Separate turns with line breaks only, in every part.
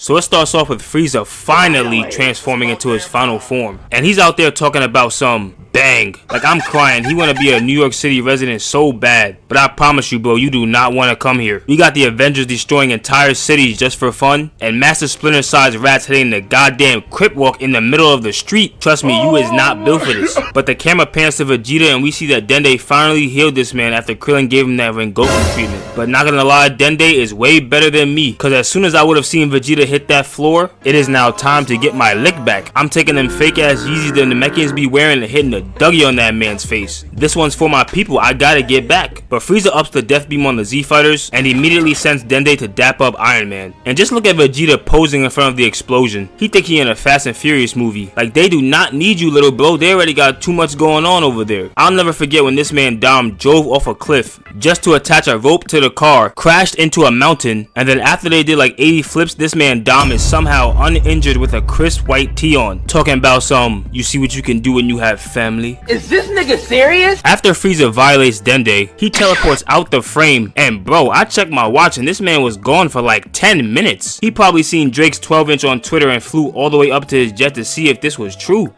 So it starts off with Frieza finally transforming into his final form. And he's out there talking about some bang. Like, I'm crying. He want to be a New York City resident so bad. But I promise you, bro, you do not want to come here. We got the Avengers destroying entire cities just for fun. And Master Splinter-sized rats hitting the goddamn crip walk in the middle of the street. Trust me, you is not built for this. But the camera pans to Vegeta and we see that Dende finally healed this man after Krillin gave him that Rengoku treatment. But not gonna lie, Dende is way better than me. Cause as soon as I would have seen Vegeta hit that floor, it is now time to get my lick back. I'm taking them fake ass Yeezys the Namekians be wearing and hitting a Dougie on that man's face. This one's for my people, I gotta get back. But Frieza ups the death beam on the Z fighters and immediately sends Dende to dap up Iron Man. And just look at Vegeta posing in front of the explosion. He think he in a Fast and Furious movie. Like, they do not need you, little bro. They already got too much going on over there. I'll never forget when this man Dom drove off a cliff just to attach a rope to the car, crashed into a mountain, and then after they did like 80 flips, this man Dom is somehow uninjured with a crisp white tee on, talking about some, you see what you can do when you have family.
Is this nigga serious?
After Frieza violates Dende, he teleports out the frame, and bro, I checked my watch and this man was gone for like 10 minutes. He probably seen Drake's 12-inch on Twitter and flew all the way up to his jet to see if this was true.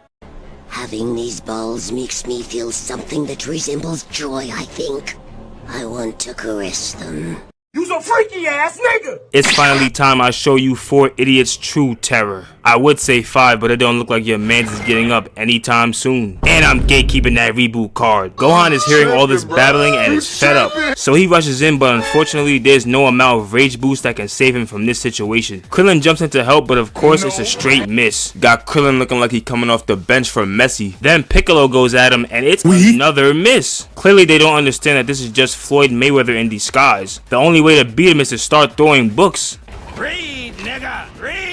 Having these balls makes me feel something that resembles joy, I think. I want to caress them.
You some freaky ass nigga!
It's finally time I show you 4 idiots' true terror. I would say 5, but it don't look like your mans is getting up anytime soon. And I'm gatekeeping that reboot card. Gohan is hearing all this babbling and is fed up. So he rushes in, but unfortunately there's no amount of rage boost that can save him from this situation. Krillin jumps in to help, but of course it's a straight miss. Got Krillin looking like he coming off the bench for Messi. Then Piccolo goes at him and it's another miss. Clearly they don't understand that this is just Floyd Mayweather in disguise. The only way to beat him is to start throwing books.
Read, nigga, read!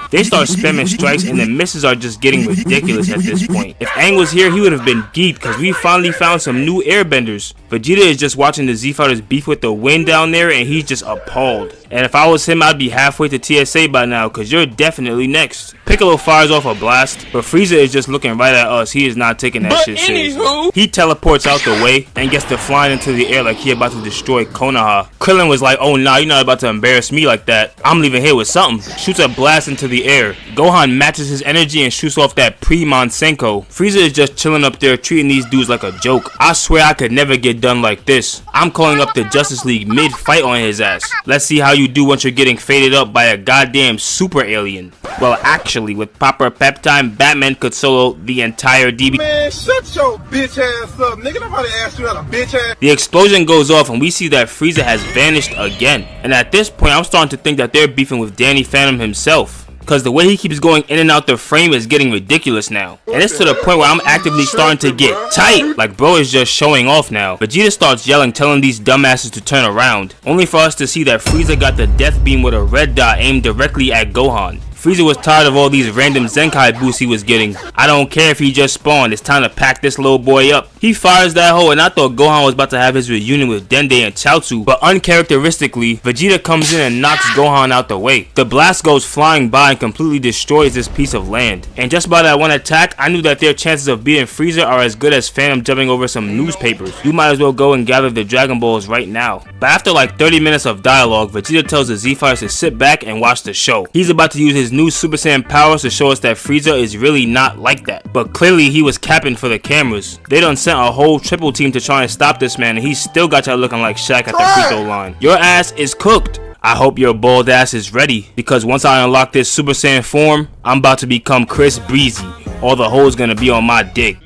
They start spamming strikes and the misses are just getting ridiculous at this point. If Aang was here, he would have been geeked because we finally found some new airbenders. Vegeta is just watching the Z-Fighters beef with the wind down there and he's just appalled. And if I was him, I'd be halfway to TSA by now because you're definitely next. Piccolo fires off a blast, but Frieza is just looking right at us. He is not taking that shit seriously. He teleports out the way and gets to flying into the air like he about to destroy Konoha. Krillin was like, oh nah, you're not about to embarrass me like that. I'm leaving here with something. Shoots a blast into the air. Gohan matches his energy and shoots off that pre-Monsenko. Frieza is just chilling up there treating these dudes like a joke. I swear I could never get done like this. I'm calling up the Justice League mid-fight on his ass. Let's see how you do once you're getting faded up by a goddamn super alien. Well, actually, with proper pep time, Batman could solo the entire DB.
Man, shut your bitch ass up, nigga. Nobody asked you how to bitch ass.
The explosion goes off and we see that Frieza has vanished again. And at this point, I'm starting to think that they're beefing with Danny Phantom himself. Cause the way he keeps going in and out the frame is getting ridiculous now. And it's to the point where I'm actively starting to get tight. Like bro is just showing off now. Vegeta starts yelling, telling these dumbasses to turn around. Only for us to see that Frieza got the death beam with a red dot aimed directly at Gohan. Frieza was tired of all these random Zenkai boosts he was getting. I don't care if he just spawned, it's time to pack this little boy up. He fires that hole and I thought Gohan was about to have his reunion with Dende and Chaozu, but uncharacteristically, Vegeta comes in and knocks Gohan out the way. The blast goes flying by and completely destroys this piece of land. And just by that one attack, I knew that their chances of beating Frieza are as good as Phantom jumping over some newspapers. You might as well go and gather the Dragon Balls right now. But after like 30 minutes of dialogue, Vegeta tells the Z-Fighters to sit back and watch the show. He's about to use his new Super Saiyan powers to show us that Frieza is really not like that. But clearly he was capping for the cameras. They done sent a whole triple team to try and stop this man and he still got y'all looking like Shaq at the free throw line. Your ass is cooked. I hope your bald ass is ready because once I unlock this Super Saiyan form, I'm about to become Chris Breezy. All the hoes gonna be on my dick.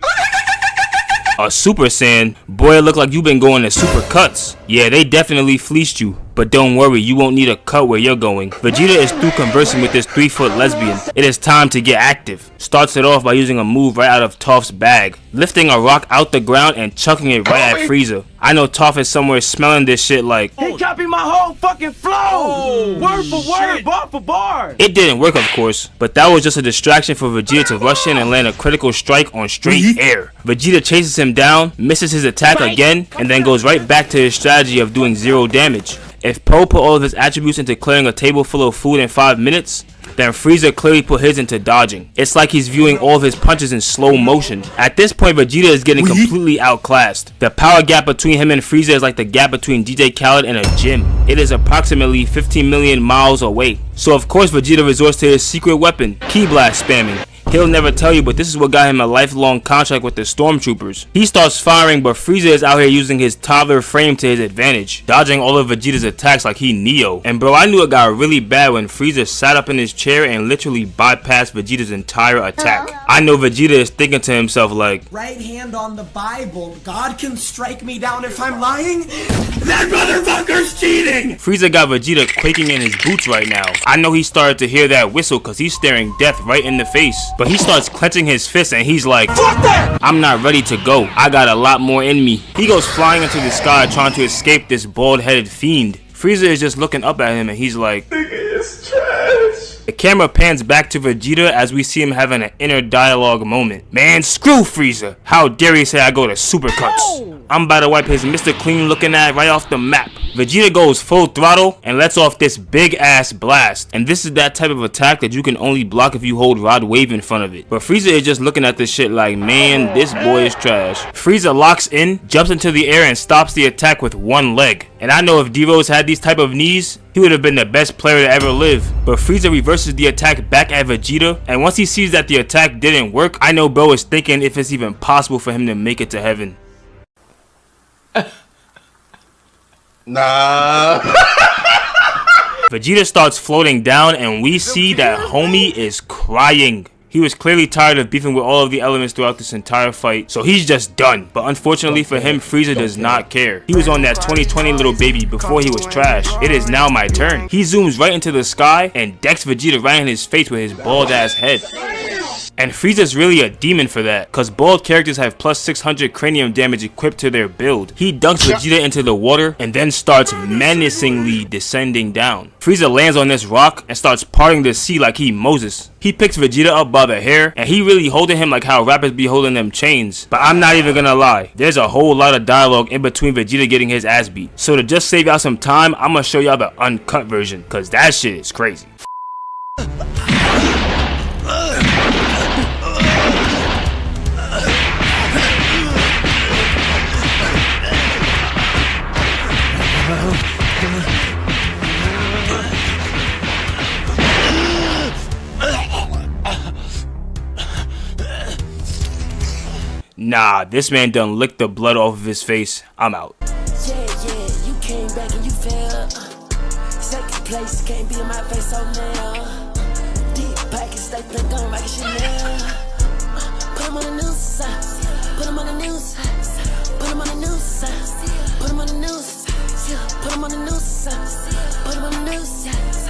A Super Saiyan? Boy, it look like you been going to super cuts. Yeah, they definitely fleeced you. But don't worry, you won't need a cut where you're going. Vegeta is through conversing with this 3-foot lesbian. It is time to get active. Starts it off by using a move right out of Toph's bag. Lifting a rock out the ground and chucking it right at Frieza. I know Toph is somewhere smelling this shit like,
he copied my whole fucking flow! Word for word, bar for bar!
It didn't work of course, but that was just a distraction for Vegeta to rush in and land a critical strike on straight air. Vegeta chases him down, misses his attack again, and then goes right back to his strategy of doing 0 damage. If Po put all of his attributes into clearing a table full of food in 5 minutes, Then Frieza clearly put his into dodging. It's like he's viewing all of his punches in slow motion. At this point, Vegeta is getting completely outclassed. The power gap between him and Frieza is like the gap between DJ Khaled and a gym. It is approximately 15 million miles away. So of course Vegeta resorts to his secret weapon, Ki Blast spamming. He'll never tell you, but this is what got him a lifelong contract with the Stormtroopers. He starts firing, but Frieza is out here using his toddler frame to his advantage, dodging all of Vegeta's attacks like he Neo. And bro, I knew it got really bad when Frieza sat up in his chair and literally bypassed Vegeta's entire attack. I know Vegeta is thinking to himself like,
right hand on the Bible, God can strike me down if I'm lying? That motherfucker's cheating!
Frieza got Vegeta quaking in his boots right now. I know he started to hear that whistle cause he's staring death right in the face. But he starts clenching his fist and he's like, fuck that! I'm not ready to go. I got a lot more in me. He goes flying into the sky trying to escape this bald-headed fiend. Frieza is just looking up at him and he's like, nigga is trash. The camera pans back to Vegeta as we see him having an inner dialogue moment. Man, screw Frieza. How dare he say I go to supercuts? I'm about to wipe his Mr. Clean looking at right off the map. Vegeta goes full throttle and lets off this big ass blast. And this is that type of attack that you can only block if you hold Rod Wave in front of it. But Frieza is just looking at this shit like, man, this boy is trash. Frieza locks in, jumps into the air and stops the attack with one leg. And I know if D-Rose had these type of knees, he would have been the best player to ever live. But Frieza reverses the attack back at Vegeta, and once he sees that the attack didn't work, I know bro is thinking if it's even possible for him to make it to heaven.
Nah.
Vegeta starts floating down and we see that homie is crying. He was clearly tired of beefing with all of the elements throughout this entire fight, so he's just done. But unfortunately for him, Frieza does not care. He was on that 2020 little baby before he was trash. It is now my turn. He zooms right into the sky and decks Vegeta right in his face with his bald ass head. And Frieza's really a demon for that, cause bald characters have plus 600 cranium damage equipped to their build. He dunks Vegeta into the water and then starts menacingly descending down. Frieza lands on this rock and starts parting the sea like he Moses. He picks Vegeta up by the hair and he really holding him like how rappers be holding them chains. But I'm not even gonna lie, there's a whole lot of dialogue in between Vegeta getting his ass beat. So to just save y'all some time, I'm gonna show y'all the uncut version, cause that shit is crazy. Nah, this man done licked the blood off of his face. I'm out.
Yeah, you came back and you failed. Second place, can't be in my face, so now. Deep pockets, they think I'm like Chanel. Put him on the news, put him on the news, put him on the news, put him on the news, put him on the news, put him on the news.